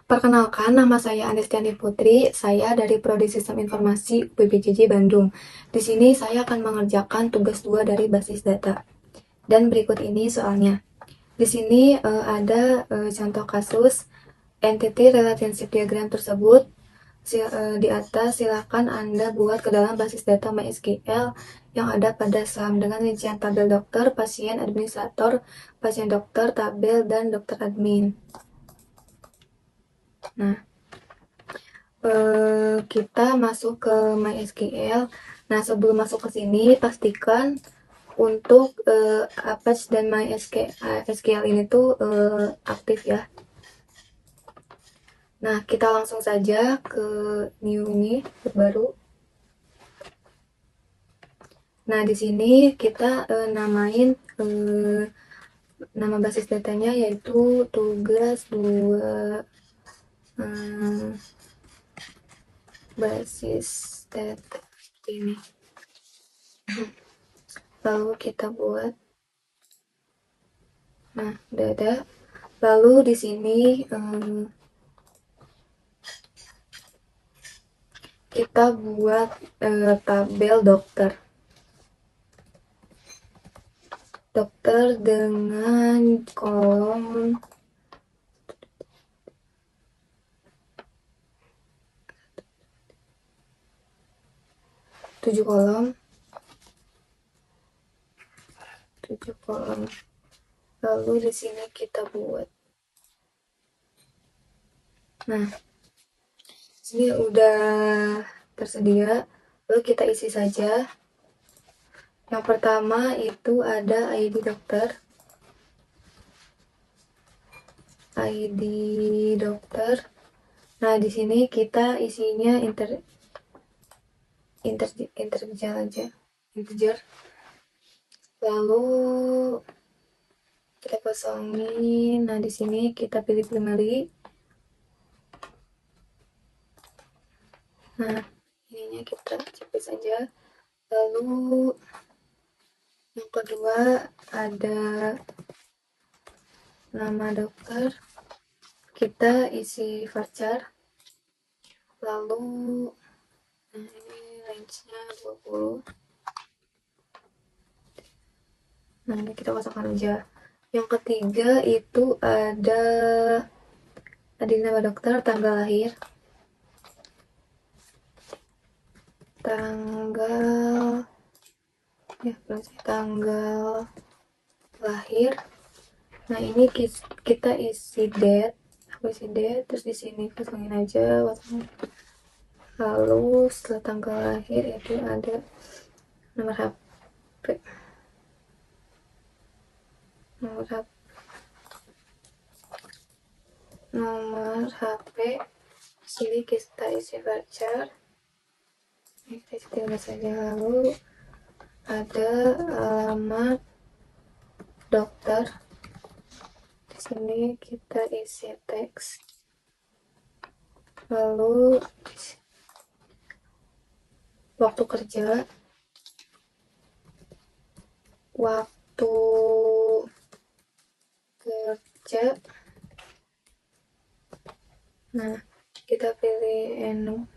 Perkenalkan, nama saya Anistiani Putri. Saya dari Prodi Sistem Informasi UPBJJ Bandung. Di sini saya akan mengerjakan tugas 2 dari basis data. Dan berikut ini soalnya. Di sini ada contoh kasus entity relationship diagram tersebut. Di atas silakan Anda buat ke dalam basis data MySQL yang ada pada SLAM dengan rincian tabel dokter, pasien, administrator, pasien dokter, tabel, dan dokter admin. Nah, kita masuk ke MySQL. Nah, sebelum masuk ke sini, pastikan untuk Apache dan MySQL ini tuh aktif ya. Nah, kita langsung saja ke new ini, baru. Nah, di sini kita namain nama basis datanya yaitu tugas 2 basis data ini. Lalu kita buat. Nah, udah ada. Lalu di sini kita buat tabel dokter. Dokter dengan kolom 7 kolom. 7 kolom. Lalu di sini kita buat. Nah, sini udah tersedia. Lalu kita isi saja. Yang pertama itu ada ID dokter. ID dokter. Nah, di sini kita isinya integer aja. Integer. Lalu kita kosongin. Nah, di sini kita pilih primary. Nah, ininya kita copy saja. Lalu yang kedua ada nama dokter. Kita isi varchar. Lalu nah ini range-nya 20. Nah, ini kita kosongkan aja. Yang ketiga itu ada nama dokter, tanggal lahir. Tanggal lahir. Nah, ini kita isi date. Aku isi date, terus di sini kosongin aja waktunya. Lalu setelah tanggal lahir itu ada nomor HP. Nomor HP. Sini kita isi varchar. Kita isi saja. Lalu ada alamat dokter. Di sini kita isi teks. Lalu waktu kerja. Waktu kerja. Nah, kita pilih enum.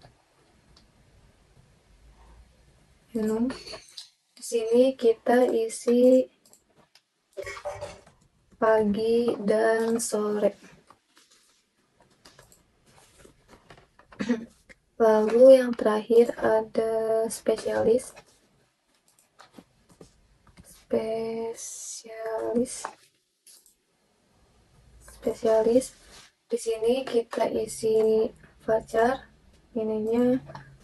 Di sini kita isi pagi dan sore. Lalu yang terakhir ada spesialis. Di sini kita isi varchar. Ininya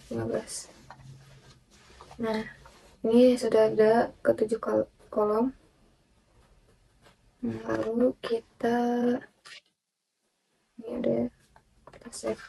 15. Nah, ini sudah ada ke 7 kolom. Lalu kita ini ada, kita save.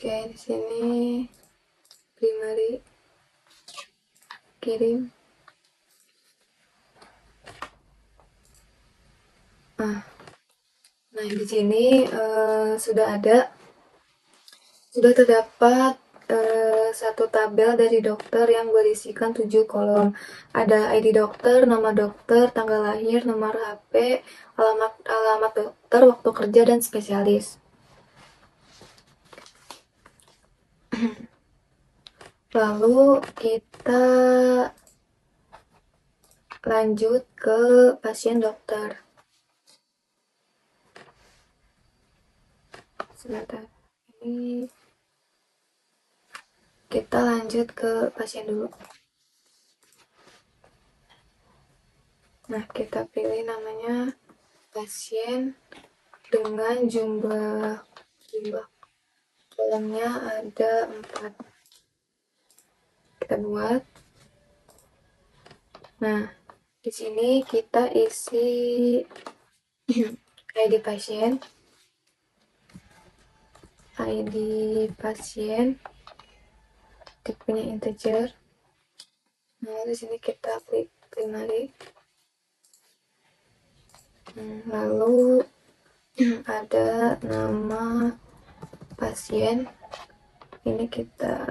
Oke, di sini primary kirim. Nah, di sini sudah terdapat satu tabel dari dokter yang berisikan 7 kolom. Ada ID dokter, nama dokter, tanggal lahir, nomor HP, alamat dokter, waktu kerja, dan spesialis. Lalu kita lanjut ke pasien dokter. Sebentar. Ini kita lanjut ke pasien dulu. Nah, kita pilih namanya pasien dengan jumlah kolomnya ada 4. Kita buat. Nah, di sini kita isi ID pasien, tipenya integer. Nah, di sini kita klik primary. Lalu ada nama pasien, ini kita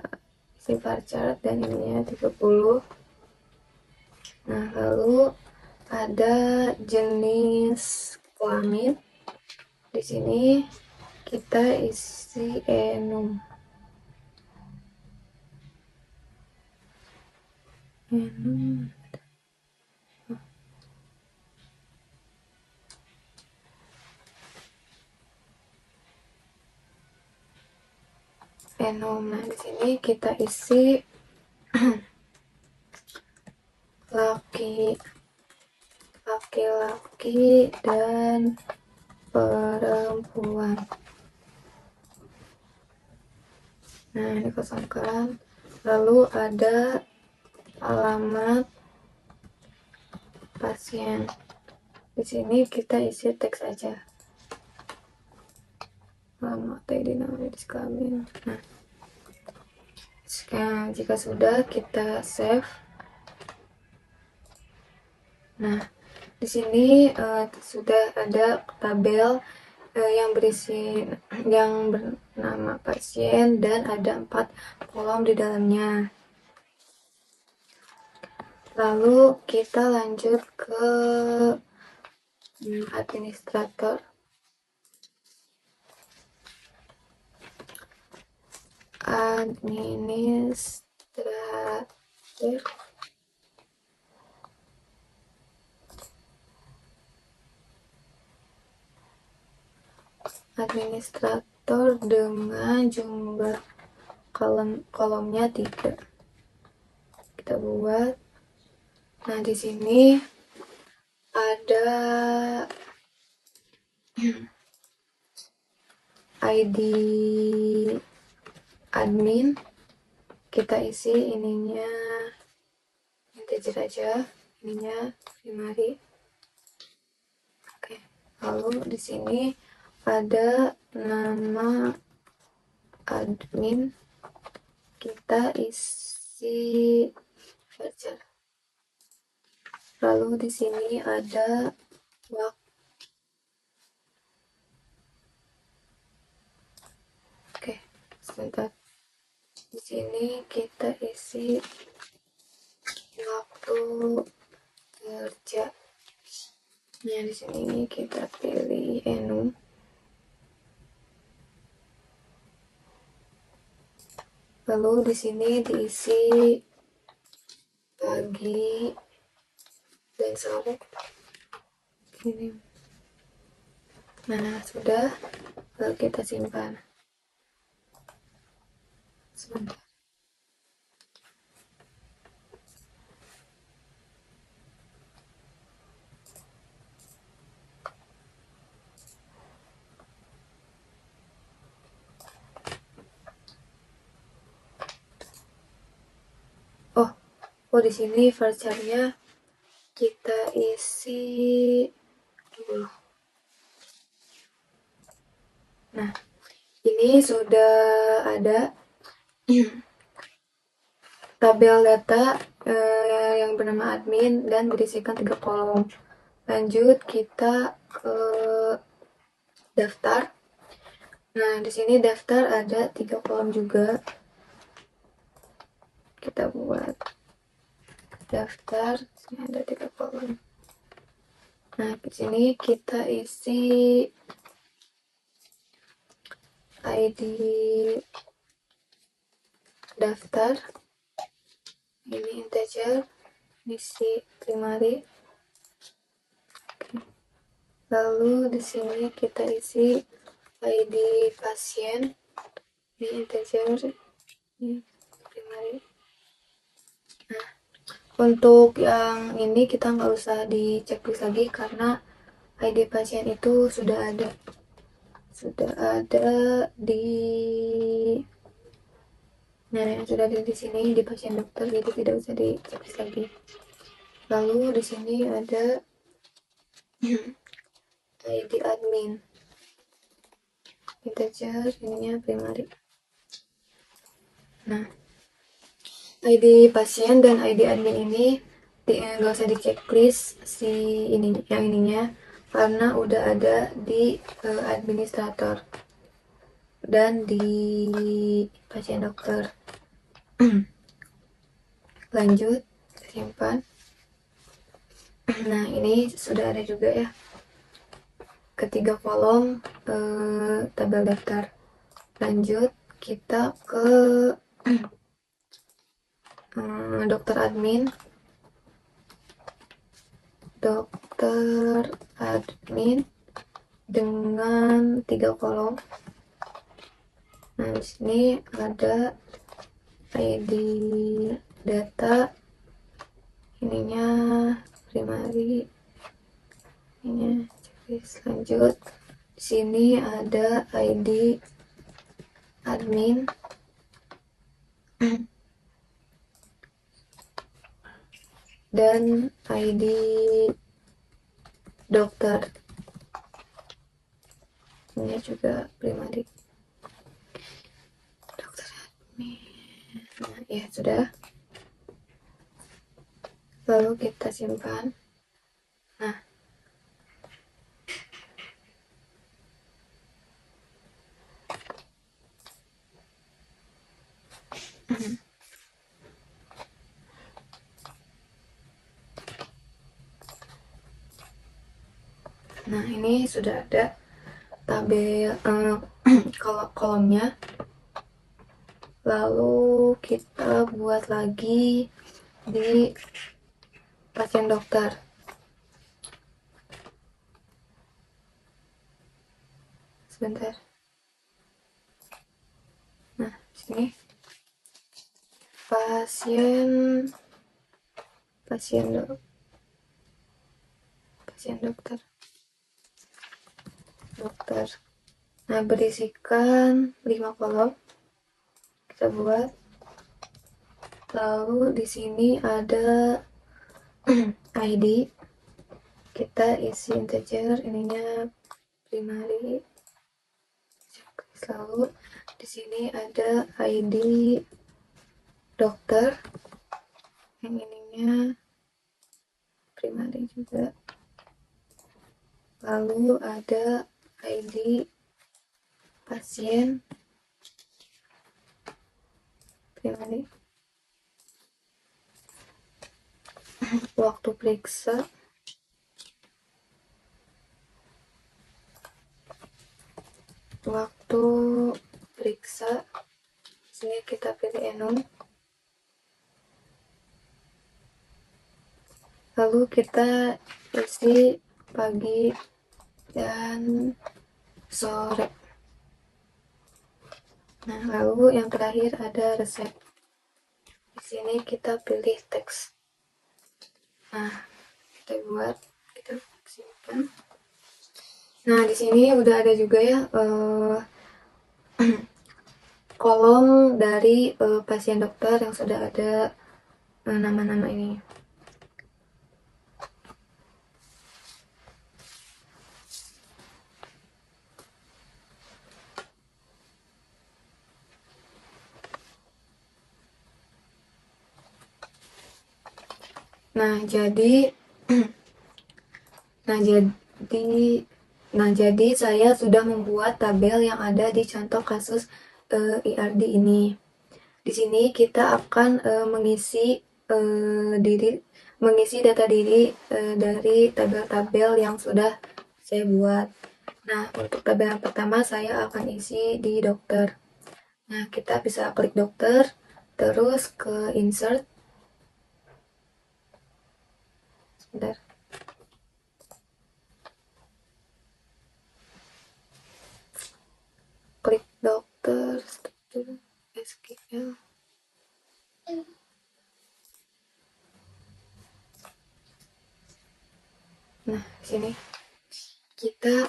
isi varchar dan ininya 30. Nah, lalu ada jenis kelamin, di sini kita isi enum. Nah, di sini kita isi laki-laki dan perempuan. Nah, ini kosongkan. Lalu ada alamat pasien. Di sini kita isi teks aja. Alamat, ID, nama, jenis kelamin. Nah, jika sudah, kita save. Nah, di sini sudah ada tabel yang bernama pasien dan ada 4 kolom di dalamnya. Lalu kita lanjut ke administrator. Administrator dengan jumlah kolomnya 3. Kita buat. Nah, di sini ada ID admin, kita isi ininya integer aja, ininya primary. Oke. Lalu di sini ada nama admin, kita isi varchar. Lalu di sini ada waktu. Oke, sebentar. Di sini kita isi waktu kerja. Nah, di sini kita pilih enum. Lalu di sini diisi pagi dan sore. Ini. Nah, sudah. Lalu kita simpan. Sebentar. Oh, di sini varcharnya kita isi dulu. Nah, Ini sudah ada tabel data yang bernama admin dan berisikan 3 kolom. Lanjut kita ke daftar. Nah, di sini daftar ada 3 kolom juga. Kita buat daftar, sini ada 3 kolom. Nah, di sini kita isi ID daftar. Ini integer, isi primary. Lalu di sini kita isi ID pasien, ini integer, ini primary. Nah, untuk yang ini kita nggak usah dicek lagi karena ID pasien itu sudah ada di sudah ada di sini di pasien dokter, jadi tidak usah dicek lagi. Lalu di sini ada ID admin, integer, ininya primary. Nah, ID pasien dan ID admin ini nggak usah di checklist si ini yang ininya karena udah ada di administrator dan di pasien dokter. Lanjut, simpan. Nah, ini sudah ada juga ya ketiga kolom tabel daftar. Lanjut kita ke dokter admin dengan 3 kolom. Nah, di sini ada ID data, ininya primary, ininya checklist. Lanjut, di sini ada ID admin dan ID dokter, ini juga primary. Dokter admin. Nah, ya sudah. Lalu kita simpan. Nah, nah ini sudah ada tabel kolomnya. Lalu kita buat lagi di pasien dokter. Sebentar. Nah, sini pasien dokter. Nah, berisikan 5 kolom. Kita buat. Lalu di sini ada ID. Kita isi integer, ininya primary. Lalu di sini ada ID dokter, yang ininya primary juga. Lalu ada ID pasien primary. Waktu periksa, sini kita pilih enum. Lalu kita isi pagi dan sore. Nah, lalu yang terakhir ada resep. Di sini kita pilih teks. Nah, kita simpan. Nah, di sini udah ada juga ya kolom dari pasien dokter yang sudah ada nama-nama ini. Nah, jadi nah jadi jadi saya sudah membuat tabel yang ada di contoh kasus IRD ini. Di sini kita akan mengisi data diri dari tabel-tabel yang sudah saya buat. Nah, untuk tabel yang pertama saya akan isi di dokter. Nah, kita bisa klik dokter, terus ke insert. Sebentar. Klik dokter, struktur SQL. Nah, sini kita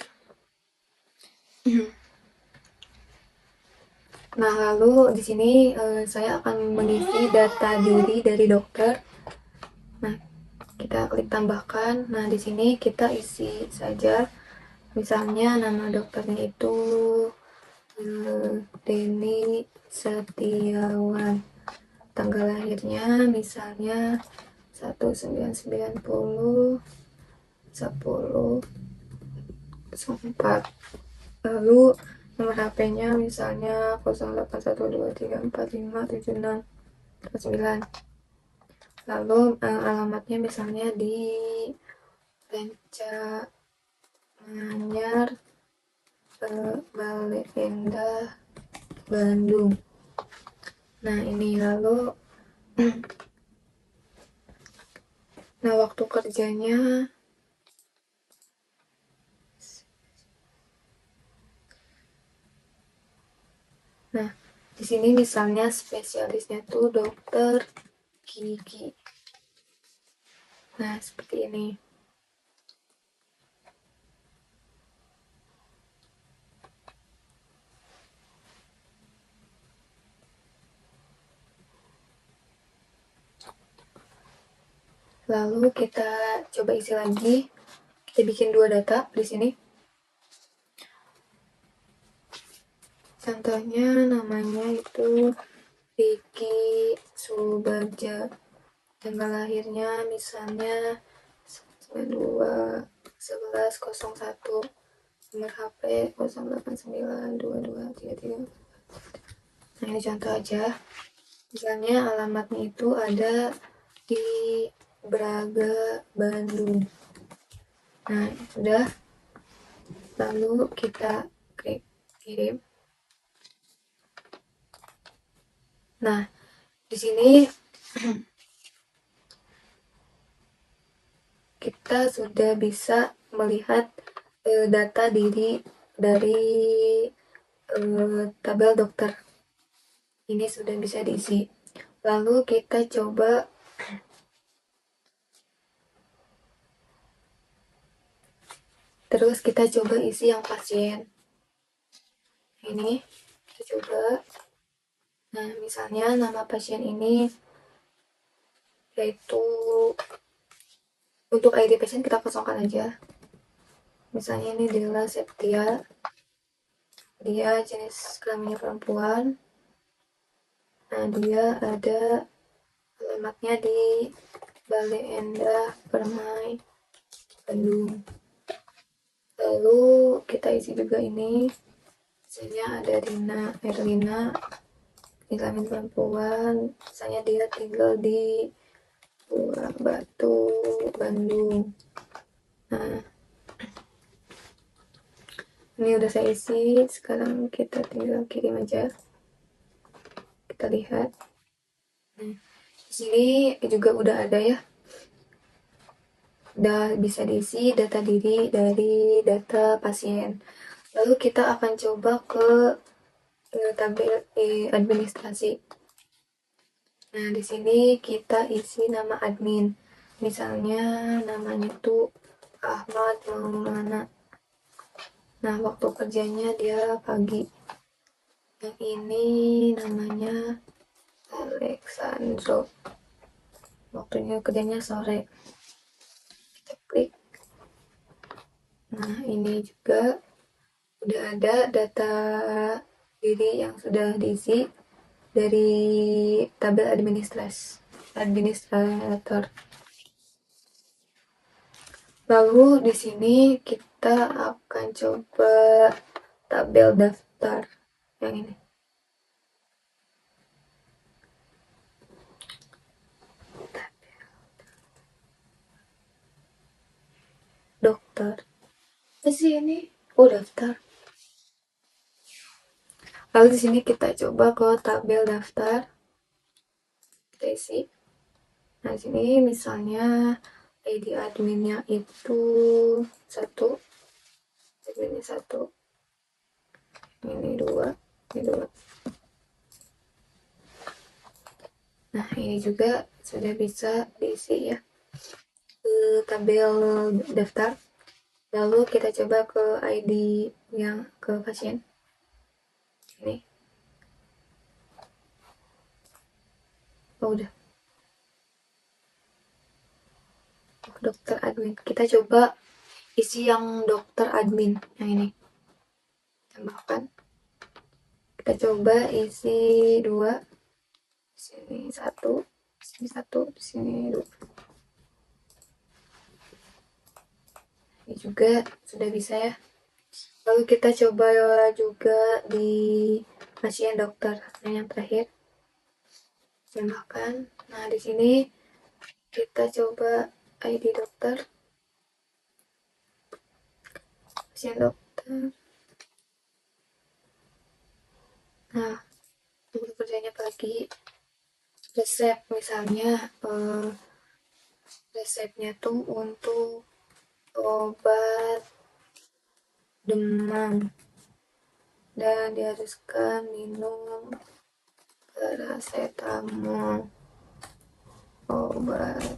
Nah, lalu di sini saya akan mengisi data diri dari dokter. Nah, kita klik tambahkan. Nah, di sini kita isi saja. Misalnya nama dokternya itu Denny Setiawan. Tanggal lahirnya misalnya 1990 10 4. Lalu nomor HP-nya misalnya 081234567649. Lalu alamatnya misalnya di Lenca Manyar, Bale Endah, Bandung. Nah, ini lalu nah, waktu kerjanya Nah, di sini misalnya spesialisnya tuh dokter gigi. Nah, seperti ini. Lalu kita coba isi lagi. Kita bikin 2 data di sini. Contohnya namanya itu Vicky Subarja. Tanggal lahirnya misalnya 92 11 01. Nomor HP 08922333. Nah, ini contoh aja. Misalnya alamatnya itu ada di Braga, Bandung. Nah, sudah. Lalu kita klik kirim. Nah, di sini kita sudah bisa melihat data diri dari tabel dokter. Ini sudah bisa diisi. Lalu kita coba isi yang pasien. Ini kita coba. Nah, misalnya nama pasien ini yaitu untuk ID pasien kita kosongkan aja. Misalnya ini Della Septia. Dia jenis kelaminnya perempuan. Nah, dia ada alamatnya di Bale Endah, Permai, Bandung. Lalu kita isi juga ini. Misalnya ada Rina Erlina, kelamin perempuan. Misalnya dia tinggal di Buah Batu, Bandung. Nah, ini udah saya isi. Sekarang kita tinggal kirim aja. Kita lihat. Nah, di sini juga udah ada ya. Udah bisa diisi data diri dari data pasien. Lalu kita akan coba ke tabel administrasi. Nah, di sini kita isi nama admin. Misalnya namanya tuh Ahmad Maulana. Nah, waktu kerjanya dia pagi. Yang ini namanya Alexandro. Waktunya kerjanya sore. Kita klik. Nah, ini juga udah ada data diri yang sudah diisi dari tabel administrator. Lalu di sini kita akan coba tabel daftar yang ini. Dokter. Apa sih ini? Oh, daftar. Lalu di sini kita coba ke tabel daftar. Kita isi. Nah, sini misalnya ID adminnya itu satu, adminnya satu, ini dua, ini dua. Nah, ini juga sudah bisa diisi ya ke tabel daftar. Lalu kita coba ke ID yang ke pasien. Ini. Oh, udah. Dokter admin. Kita coba isi yang dokter admin yang ini. Tambahkan. Kita coba isi dua. Sini satu, sini satu, sini dua. Ini juga sudah bisa ya. Lalu kita coba juga di pasien dokter. Nah, yang terakhir tambahkan. Nah, di sini kita coba ID dokter, pasien dokter. Nah, untuk kerjanya pagi, resep misalnya resepnya tuh untuk obat demam dan diharuskan minum paracetamol, obat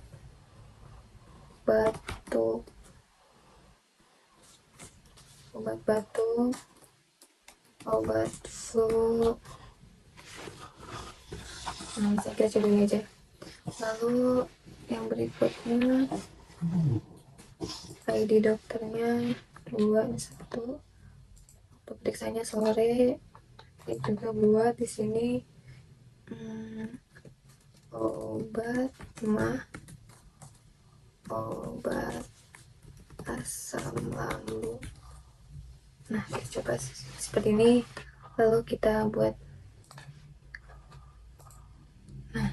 batuk, obat flu. Nah, saya kira coba ini aja. Lalu yang berikutnya ID dokternya 2, 1. Periksanya sore. Itu juga buat di sini obat mah, obat asam lambung. Nah, kita coba seperti ini. Lalu kita buat. Nah,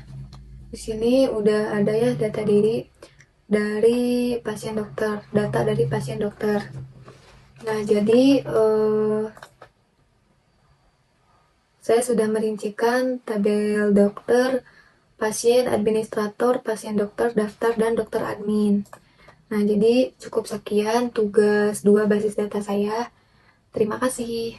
di sini udah ada ya data diri dari pasien dokter, data dari pasien dokter. Nah, jadi saya sudah merincikan tabel dokter, pasien, administrator, pasien dokter, daftar, dan dokter admin. Nah, jadi cukup sekian tugas 2 basis data saya. Terima kasih.